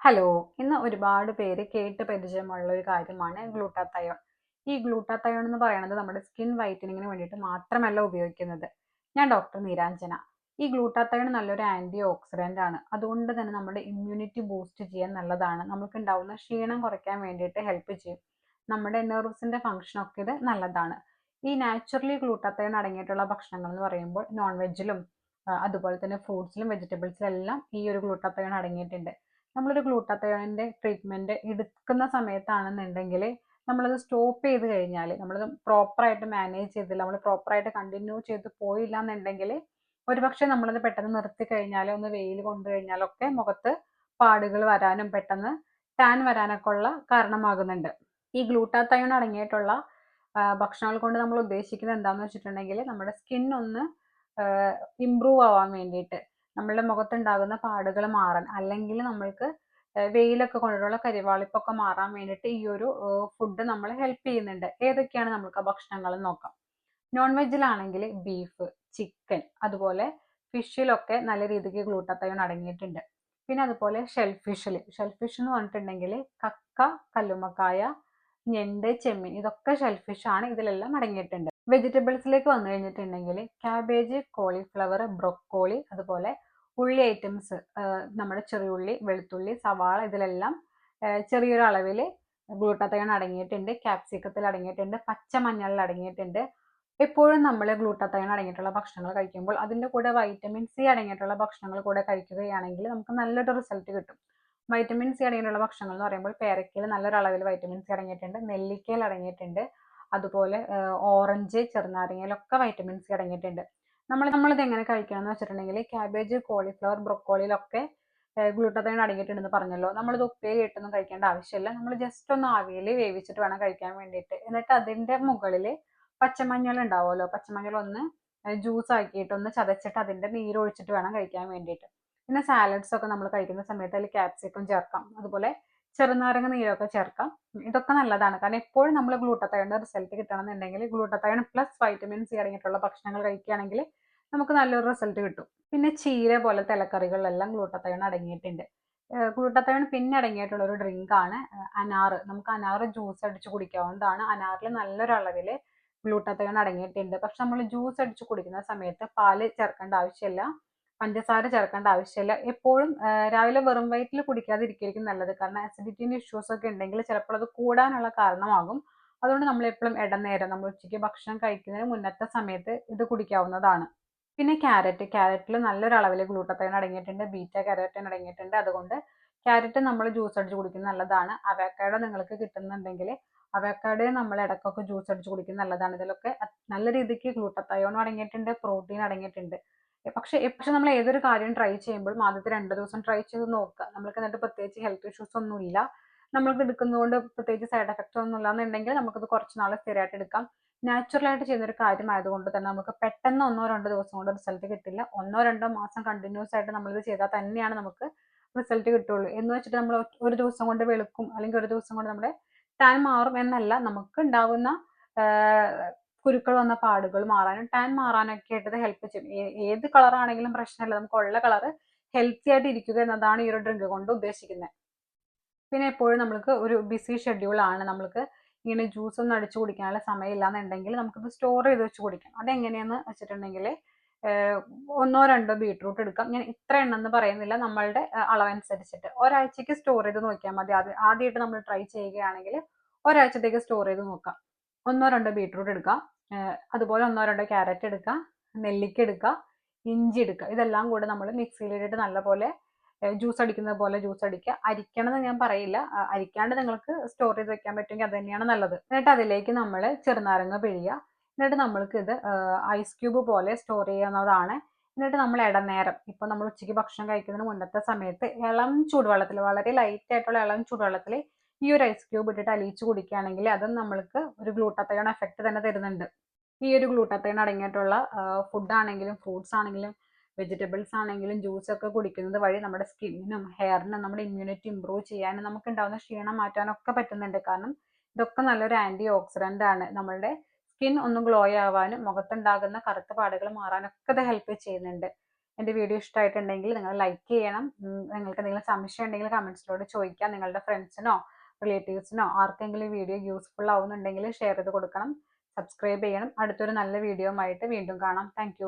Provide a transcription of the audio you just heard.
Hello. ഇന്ന് ഒരുപാട് പേര് കേട്ട് പരിചയമുള്ള ഒരു കാര്യമാണ് ഗ്ലൂട്ടാത്തയോൺ. ഈ ഗ്ലൂട്ടാത്തയോൺ എന്ന് പറയുന്നത് നമ്മുടെ സ്കിൻ വൈറ്റനിങ്ങിന് വേണ്ടിയിട്ട് മാത്രമല്ല ഉപയോഗിക്കുന്നത്. ഞാൻ ഡോക്ടർ നീരാഞ്ജന. ഈ ഗ്ലൂട്ടാത്തയോൺ നല്ലൊരു ആന്റി ഓക്സിഡന്റ് ആണ്. അതുകൊണ്ട് തന്നെ നമ്മുടെ ഇമ്മ്യൂണിറ്റി ബൂസ്റ്റ് ചെയ്യാൻ നല്ലതാണ്. നമുക്ക് ഉണ്ടാവുന്ന ക്ഷീണം കുറയ്ക്കാൻ വേണ്ടിയിട്ട് ഹെൽപ്പ് ചെയ്യും. നമ്മുടെ നെർവ്സിന്റെ ഫംഗ്ഷൻ ഒക്കെ ഇത് നല്ലതാണ്. ഈ നാച്ചുറലി ഗ്ലൂട്ടാത്തയോൺ അടങ്ങിയിട്ടുള്ള ഭക്ഷണങ്ങൾ എന്ന് പറയുമ്പോൾ നോൺ വെജിലും അതുപോലെ തന്നെ ഫ്രൂട്ട്സിലും വെജിറ്റബിൾസിലും എല്ലാം ഈ ഒരു ഗ്ലൂട്ടാത്തയോൺ അടങ്ങിയിട്ടുണ്ട്. നമ്മളൊരു ഗ്ലൂട്ടാത്തയോണിന്റെ ട്രീറ്റ്മെന്റ് എടുക്കുന്ന സമയത്താണെന്നുണ്ടെങ്കിൽ നമ്മളത് സ്റ്റോപ്പ് ചെയ്ത് കഴിഞ്ഞാൽ നമ്മളത് പ്രോപ്പറായിട്ട് മാനേജ് ചെയ്തില്ല, നമ്മൾ പ്രോപ്പറായിട്ട് കണ്ടിന്യൂ ചെയ്ത് പോയില്ല എന്നുണ്ടെങ്കിൽ ഒരുപക്ഷെ നമ്മളത് പെട്ടെന്ന് നിർത്തി കഴിഞ്ഞാൽ ഒന്ന് വെയിൽ കൊണ്ടു കഴിഞ്ഞാലൊക്കെ മുഖത്ത് പാടുകൾ വരാനും പെട്ടെന്ന് ടാൻ വരാനൊക്കെ ഉള്ള കാരണമാകുന്നുണ്ട്. ഈ ഗ്ലൂട്ടാത്തയോൺ അടങ്ങിയിട്ടുള്ള ഭക്ഷണങ്ങൾ കൊണ്ട് നമ്മൾ ഉദ്ദേശിക്കുന്നത് എന്താണെന്ന് വെച്ചിട്ടുണ്ടെങ്കിൽ നമ്മുടെ സ്കിൻ ഒന്ന് ഇമ്പ്രൂവ് ആവാൻ വേണ്ടിയിട്ട്, നമ്മളുടെ മുഖത്തുണ്ടാകുന്ന പാടുകൾ മാറാൻ, അല്ലെങ്കിൽ നമ്മൾക്ക് വെയിലൊക്കെ കൊണ്ടിട്ടുള്ള കരിവാളിപ്പൊക്കെ മാറാൻ വേണ്ടിയിട്ട് ഈ ഒരു ഫുഡ് നമ്മളെ ഹെൽപ്പ് ചെയ്യുന്നുണ്ട്. ഏതൊക്കെയാണ് നമുക്ക് ആ ഭക്ഷണങ്ങൾ നോക്കാം. നോൺ വെജിലാണെങ്കിൽ ബീഫ്, ചിക്കൻ, അതുപോലെ ഫിഷിലൊക്കെ നല്ല രീതിക്ക് ഗ്ലൂട്ടാത്തയോൺ അടങ്ങിയിട്ടുണ്ട്. പിന്നെ അതുപോലെ ഷെൽഫിഷ് എന്ന് പറഞ്ഞിട്ടുണ്ടെങ്കിൽ കക്ക, കല്ലുമ്മക്കായ, ഞണ്ട്, ചെമ്മീൻ, ഇതൊക്കെ ഷെൽഫിഷ് ആണ്. ഇതിലെല്ലാം അടങ്ങിയിട്ടുണ്ട്. വെജിറ്റബിൾസിലേക്ക് വന്നു കഴിഞ്ഞിട്ടുണ്ടെങ്കിൽ ക്യാബേജ്, കോളിഫ്ലവർ, ബ്രൊക്കോളി, അതുപോലെ ഉള്ളി ഐറ്റംസ്, നമ്മുടെ ചെറിയുള്ളി, വെളുത്തുള്ളി, സവാള, ഇതിലെല്ലാം ചെറിയൊരു അളവിൽ ഗ്ലൂട്ടാത്തയോൺ അടങ്ങിയിട്ടുണ്ട്. ക്യാപ്സിക്കത്തിൽ അടങ്ങിയിട്ടുണ്ട്, പച്ചമഞ്ഞളിൽ അടങ്ങിയിട്ടുണ്ട്. എപ്പോഴും നമ്മൾ ഗ്ലൂട്ടാത്തയോൺ അടങ്ങിയിട്ടുള്ള ഭക്ഷണങ്ങൾ കഴിക്കുമ്പോൾ അതിൻ്റെ കൂടെ വൈറ്റമിൻ സി അടങ്ങിയിട്ടുള്ള ഭക്ഷണങ്ങൾ കൂടെ കഴിക്കുകയാണെങ്കിൽ നമുക്ക് നല്ലൊരു റിസൾട്ട് കിട്ടും. വൈറ്റമിൻ സി അടങ്ങിയിട്ടുള്ള ഭക്ഷണങ്ങൾ എന്ന് പറയുമ്പോൾ പേരക്കയിൽ നല്ലൊരു അളവിൽ വൈറ്റമിൻ സി അടങ്ങിയിട്ടുണ്ട്, നെല്ലിക്കയിൽ അടങ്ങിയിട്ടുണ്ട്, അതുപോലെ ഓറഞ്ച്, ചെറുനാരങ്ങയിലൊക്കെ വൈറ്റമിൻ സി അടങ്ങിയിട്ടുണ്ട്. നമ്മളിത് എങ്ങനെ കഴിക്കണം എന്ന് വെച്ചിട്ടുണ്ടെങ്കിൽ ക്യാബേജ്, കോളിഫ്ലവർ, ബ്രൊക്കോളിയിലൊക്കെ ഗ്ലൂട്ടാത്തയോൺ അടങ്ങിയിട്ടുണ്ടെന്ന് പറഞ്ഞല്ലോ. നമ്മളിത് ഉപ്പേരി ഇട്ടൊന്നും കഴിക്കേണ്ട ആവശ്യമില്ല. നമ്മൾ ജസ്റ്റ് ഒന്ന് ആവിയിൽ വേവിച്ചിട്ട് വേണം കഴിക്കാൻ വേണ്ടിയിട്ട്. എന്നിട്ട് അതിൻ്റെ മുകളിൽ പച്ചമഞ്ഞൾ ഉണ്ടാവുമല്ലോ, പച്ചമഞ്ഞൾ ഒന്ന് ജ്യൂസ് ആക്കിയിട്ട് ഒന്ന് ചതച്ചിട്ട് അതിൻ്റെ നീരൊഴിച്ചിട്ട് വേണം കഴിക്കാൻ വേണ്ടിയിട്ട്. പിന്നെ സാലഡ്സ് ഒക്കെ നമ്മൾ കഴിക്കുന്ന സമയത്ത് അതിൽ ക്യാപ്സിക്കം ചേർക്കാം, അതുപോലെ ചെറുനാരങ്ങ നീരൊക്കെ ചേർക്കാം. ഇതൊക്കെ നല്ലതാണ്. കാരണം എപ്പോഴും നമ്മൾ ഗ്ലൂട്ടാത്തയോണിന്റെ റിസൾട്ട് കിട്ടണമെന്നുണ്ടെങ്കിൽ ഗ്ലൂട്ടാത്തയോൺ പ്ലസ് വൈറ്റമിൻ സി അടങ്ങിയിട്ടുള്ള ഭക്ഷണങ്ങൾ കഴിക്കുകയാണെങ്കിൽ നമുക്ക് നല്ലൊരു റിസൾട്ട് കിട്ടും. പിന്നെ ചീര പോലത്തെ ഇലക്കറികളിലെല്ലാം ഗ്ലൂട്ടാത്തയോൺ അടങ്ങിയിട്ടുണ്ട്. ഗ്ലൂട്ടാത്തയോൺ പിന്നെ അടങ്ങിയിട്ടുള്ള ഒരു ഡ്രിങ്ക് ആണ് അനാറ്. നമുക്ക് അനാറ് ജ്യൂസ് അടിച്ച് കുടിക്കാവുന്നതാണ്. അനാറിൽ നല്ലൊരു അളവിൽ ഗ്ലൂട്ടാത്തയോൺ അടങ്ങിയിട്ടുണ്ട്. പക്ഷെ നമ്മൾ ജ്യൂസ് അടിച്ച് കുടിക്കുന്ന സമയത്ത് പാല് ചേർക്കേണ്ട ആവശ്യമില്ല, പഞ്ചസാര ചേർക്കേണ്ട ആവശ്യമില്ല. എപ്പോഴും രാവിലെ വെറും വയറ്റിൽ കുടിക്കാതിരിക്കും നല്ലത്. കാരണം അസിഡിറ്റിന്റെ ഇഷ്യൂസ് ഒക്കെ ഉണ്ടെങ്കിൽ ചിലപ്പോൾ അത് കൂടാനുള്ള കാരണമാകും. അതുകൊണ്ട് നമ്മൾ എപ്പോഴും ഇടനേരം, നമ്മൾ ഉച്ചയ്ക്ക് ഭക്ഷണം കഴിക്കുന്നതിന് മുന്നത്തെ സമയത്ത് ഇത് കുടിക്കാവുന്നതാണ്. പിന്നെ ക്യാരറ്റിൽ നല്ലൊരു അളവിൽ ഗ്ലൂട്ടാത്തയോൺ അടങ്ങിയിട്ടുണ്ട്, ബീറ്റ കാരോറ്റിൻ അടങ്ങിയിട്ടുണ്ട്. അതുകൊണ്ട് ക്യാരറ്റ് നമ്മൾ ജ്യൂസ് അടിച്ച് കുടിക്കുന്നത് നല്ലതാണ്. അവക്കാഡോ നിങ്ങൾക്ക് കിട്ടുന്നുണ്ടെങ്കിൽ അവക്കാഡോ നമ്മൾ ഇടയ്ക്കൊക്കെ ജ്യൂസ് അടിച്ച് കുടിക്കുന്നത് നല്ലതാണ്. ഇതിലൊക്കെ നല്ല രീതിക്ക് ഗ്ലൂട്ടാത്തയോൺ അടങ്ങിയിട്ടുണ്ട്, പ്രോട്ടീൻ അടങ്ങിയിട്ടുണ്ട്. പക്ഷെ നമ്മൾ ഏതൊരു കാര്യം ട്രൈ ചെയ്യുമ്പോഴും ആദ്യത്തെ 2 ദിവസം ട്രൈ ചെയ്ത് നോക്കുക. നമ്മൾക്ക് എന്നിട്ട് പ്രത്യേകിച്ച് ഹെൽത്ത് ഇഷ്യൂസ് ഒന്നുമില്ല, നമ്മൾക്ക് എടുക്കുന്നതുകൊണ്ട് പ്രത്യേകിച്ച് സൈഡ് എഫക്റ്റ് ഒന്നും ഇല്ല എന്നുണ്ടെങ്കിൽ നമുക്കത് കുറച്ച് നാൾ സ്ഥിരമായിട്ട് എടുക്കാം. നാച്ചുറലായിട്ട് ചെയ്യുന്നൊരു കാര്യമായതുകൊണ്ട് തന്നെ നമുക്ക് പെട്ടെന്ന് 1-2 ദിവസം കൊണ്ട് റിസൾട്ട് കിട്ടില്ല. 1-2 മാസം കണ്ടിന്യൂസ് ആയിട്ട് നമ്മളിത് ചെയ്താൽ തന്നെയാണ് നമുക്ക് റിസൾട്ട് കിട്ടുള്ളൂ. എന്ന് വെച്ചിട്ട് നമ്മൾ ഒരു ദിവസം കൊണ്ട് വെളുക്കും, അല്ലെങ്കിൽ ഒരു ദിവസം കൊണ്ട് നമ്മുടെ ടാൻ മാറും എന്നല്ല. നമുക്ക് ഉണ്ടാവുന്ന കുരുക്കൾ വന്ന പാടുകൾ മാറാനും ടാൻ മാറാനൊക്കെ ആയിട്ട് ഇത് ഹെൽപ്പ് ചെയ്യും. ഏത് കളറാണെങ്കിലും പ്രശ്നമില്ല, നമുക്ക് ഉള്ള കളറ് ഹെൽത്തി ആയിട്ട് ഇരിക്കുക എന്നതാണ് ഈ ഒരു ഡ്രിങ്ക് കൊണ്ട് ഉദ്ദേശിക്കുന്നത്. പിന്നെ എപ്പോഴും നമ്മൾക്ക് ഒരു ബിസി ഷെഡ്യൂൾ ആണ്, നമ്മൾക്ക് ഇങ്ങനെ ജ്യൂസ് ഒന്നും അടിച്ചു കുടിക്കാനുള്ള സമയമില്ല എന്നുണ്ടെങ്കിൽ നമുക്കിത് സ്റ്റോർ ചെയ്ത് വെച്ച് കുടിക്കാം. അതെങ്ങനെയാന്ന് വെച്ചിട്ടുണ്ടെങ്കിൽ 1-2 ബീട്രൂട്ട് എടുക്കാം. ഞാൻ ഇത്ര എണ്ണം എന്ന് പറയുന്നില്ല, നമ്മളുടെ അളവനുസരിച്ചിട്ട് ഒരാഴ്ചക്ക് സ്റ്റോർ ചെയ്ത് നോക്കിയാൽ മതി. ആദ്യമായിട്ട് നമ്മൾ ട്രൈ ചെയ്യുകയാണെങ്കിൽ ഒരാഴ്ചത്തേക്ക് സ്റ്റോർ ചെയ്ത് നോക്കാം. 1-2 ബീട്രൂട്ട് എടുക്കാം, അതുപോലെ 1-2 ക്യാരറ്റ് എടുക്കുക, നെല്ലിക്ക എടുക്കുക, ഇഞ്ചി എടുക്കുക. ഇതെല്ലാം കൂടെ നമ്മൾ മിക്സിയിലിട്ടിട്ട് നല്ലപോലെ ജ്യൂസ് അടിക്കുന്നത് പോലെ ജ്യൂസ് അടിക്കുക. അരിക്കണമെന്ന് ഞാൻ പറയില്ല, അരിക്കാണ്ട് നിങ്ങൾക്ക് സ്റ്റോർ ചെയ്ത് വെക്കാൻ പറ്റുമെങ്കിൽ അത് തന്നെയാണ് നല്ലത്. എന്നിട്ട് അതിലേക്ക് നമ്മൾ ചെറുനാരങ്ങ പിഴിയുക. എന്നിട്ട് നമ്മൾക്ക് ഇത് ഐസ് ക്യൂബ് പോലെ സ്റ്റോർ ചെയ്യാവുന്നതാണ്. എന്നിട്ട് നമ്മൾ ഇടനേരം, ഇപ്പൊ നമ്മൾ ഉച്ചയ്ക്ക് ഭക്ഷണം കഴിക്കുന്നതിന് മുന്നത്തെ സമയത്ത് ഇളം ചൂടുവെള്ളത്തിൽ, വളരെ ലൈറ്റ് ആയിട്ടുള്ള ഇളം ചൂടുവെള്ളത്തിൽ ഈ ഒരു ഐസ് ക്യൂബ് ഇട്ടിട്ട് അലിയിച്ച് കുടിക്കുകയാണെങ്കിൽ അതും നമ്മൾക്ക് ഒരു ഗ്ലൂട്ടാത്തയോൺ എഫക്റ്റ് തന്നെ തരുന്നുണ്ട്. ഈ ഒരു ഗ്ലൂട്ടാത്തയോൺ അടങ്ങിയിട്ടുള്ള ഫുഡ് ആണെങ്കിലും ഫ്രൂട്ട്സ് ആണെങ്കിലും വെജിറ്റബിൾസ് ആണെങ്കിലും ജ്യൂസ് ഒക്കെ കുടിക്കുന്നത് വഴി നമ്മുടെ സ്കിന്നിനും ഹെയറിനും നമ്മുടെ ഇമ്മ്യൂണിറ്റി ഇമ്പ്രൂവ് ചെയ്യാനും നമുക്ക് ഉണ്ടാകുന്ന ക്ഷീണം മാറ്റാനൊക്കെ പറ്റുന്നുണ്ട്. കാരണം ഇതൊക്കെ നല്ലൊരു ആന്റി ഓക്സിഡന്റ് ആണ്. നമ്മളുടെ സ്കിൻ ഒന്ന് ഗ്ലോ ആവാനും മുഖത്തുണ്ടാകുന്ന കറുത്ത പാടുകൾ മാറാനൊക്കെ ഇത് ഹെൽപ്പ് ചെയ്യുന്നുണ്ട്. എൻ്റെ വീഡിയോ ഇഷ്ടമായിട്ടുണ്ടെങ്കിൽ നിങ്ങൾ ലൈക്ക് ചെയ്യണം. നിങ്ങൾക്ക് എന്തെങ്കിലും സംശയം ഉണ്ടെങ്കിൽ കമൻസിലൂടെ ചോദിക്കാം. നിങ്ങളുടെ ഫ്രണ്ട്സിനോ റിലേറ്റീവ്സിനോ ആർക്കെങ്കിലും വീഡിയോ യൂസ്ഫുൾ ആവുന്നുണ്ടെങ്കിൽ ഷെയർ ചെയ്ത് കൊടുക്കണം. സബ്സ്ക്രൈബ് ചെയ്യണം. അടുത്തൊരു നല്ല വീഡിയോ ആയിട്ട് വീണ്ടും കാണാം. താങ്ക്